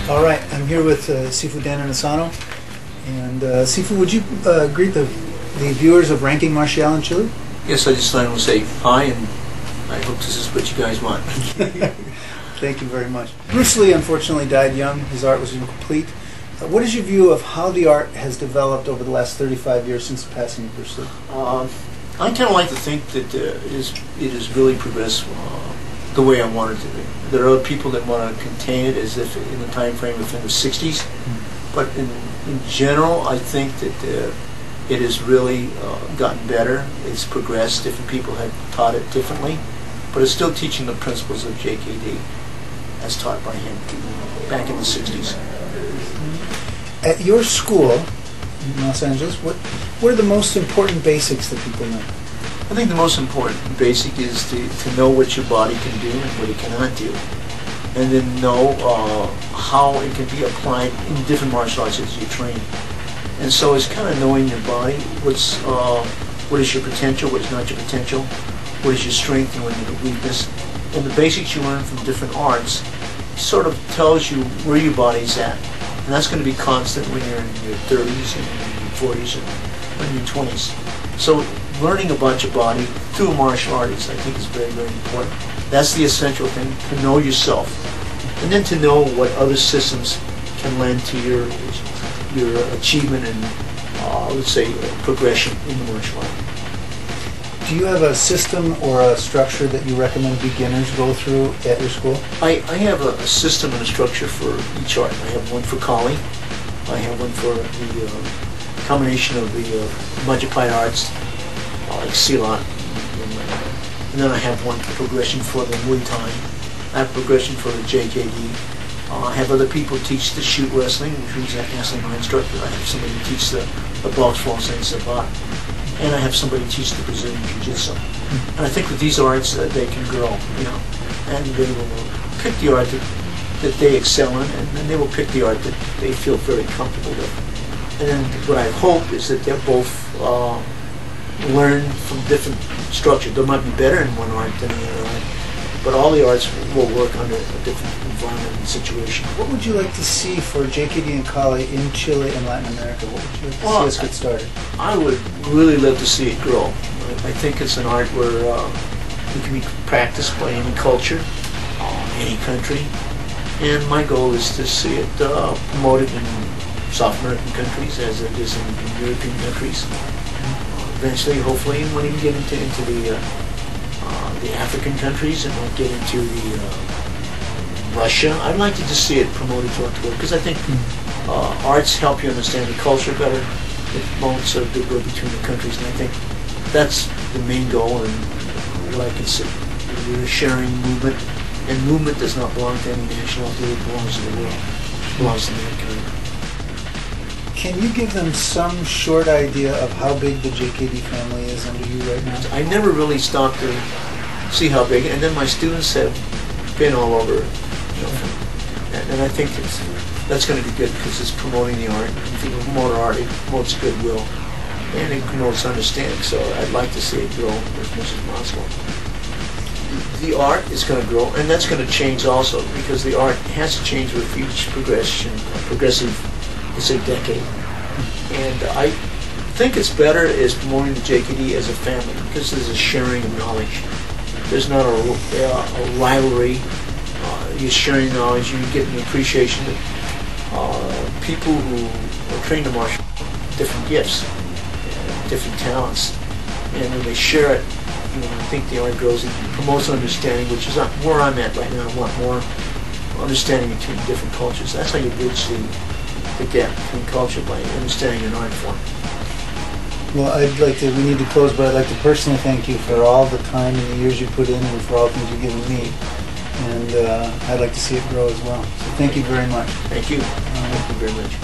All right, I'm here with Sifu Dan Inosanto. And Sifu, would you greet the viewers of Ranking Marcial in Chile? Yes, I just wanted to say hi, and I hope this is what you guys want. Thank you very much. Bruce Lee unfortunately died young. His art was incomplete. What is your view of how the art has developed over the last 35 years since the passing of Bruce Lee? I kind of like to think that it has really progressed the way I want it to be. There are other people that want to contain it as if in the time frame within the 60s, but in general, I think that it has really gotten better. It's progressed. Different people have taught it differently, but it's still teaching the principles of JKD as taught by him back in the 60s. At your school in Los Angeles, what are the most important basics that people know? I think the most important basic is to know what your body can do and what it cannot do, and then know how it can be applied in different martial arts as you train. And so it's kind of knowing your body, what is your potential, what is not your potential, what is your strength and what is your weakness. And the basics you learn from different arts sort of tells you where your body's at. And that's going to be constant when you're in your 30s and your 40s and when you're 20s. So learning about your body through a martial artist, I think, is very, very important. That's the essential thing, to know yourself. And then to know what other systems can lend to your achievement and, let's say, progression in the martial art. Do you have a system or a structure that you recommend beginners go through at your school? I have a system and a structure for each art. I have one for Kali. I have one for the combination of the Majapahit arts, like Silat. And then I have one progression for the Muay Thai. I have progression for the JKD. I have other people teach the shoot wrestling, who's actually my instructor. I have somebody who teach the box falls and sabat. And I have somebody teach the Brazilian Jiu-Jitsu. And I think with these arts they can grow, and they will pick the art that they excel in, and then they will pick the art that they feel very comfortable with. And then what I hope is that they'll both learn from different structures. They might be better in one art than the other art, but all the arts will work under a different environment and situation. What would you like to see for JKD and Kali in Chile and Latin America? What would you like to see us get started? I would really love to see it grow. I think it's an art where it can be practiced by any culture, any country, and my goal is to see it promoted in South American countries as it is in European countries. Eventually, hopefully, when we get into the African countries and we'll get into the Russia, I'd like to just see it promoted throughout the world, because I think arts help you understand the culture better. It promotes a goodwill between the countries, and I think that's the main goal. And what I consider we're a sharing movement, and movement does not belong to any nationality; it belongs to the world. It belongs to mankind. Can you give them some short idea of how big the JKD family is under you right now? I never really stopped to see how big, and then my students have been all over, and I think that's going to be good, because it's promoting the art. If you promote art, it promotes goodwill, and it promotes understanding. So I'd like to see it grow as much as possible. The art is going to grow, and that's going to change also, because the art has to change with each progressive, let's say, decade. And I think it's better is promoting the JKD as a family, because there's a sharing of knowledge. There's not a rivalry. You're sharing knowledge. You get an appreciation that people who are trained in martial arts, different gifts, different talents, and when they share it, I think the art grows and promotes understanding, which is where I'm at right now. I want more understanding between different cultures. That's how you bridge the gap between culture, by understanding an art form. Well, we need to close, but I'd like to personally thank you for all the time and the years you put in, and for all the things you've given me. And I'd like to see it grow as well. So thank you very much. Thank you. Thank you very much.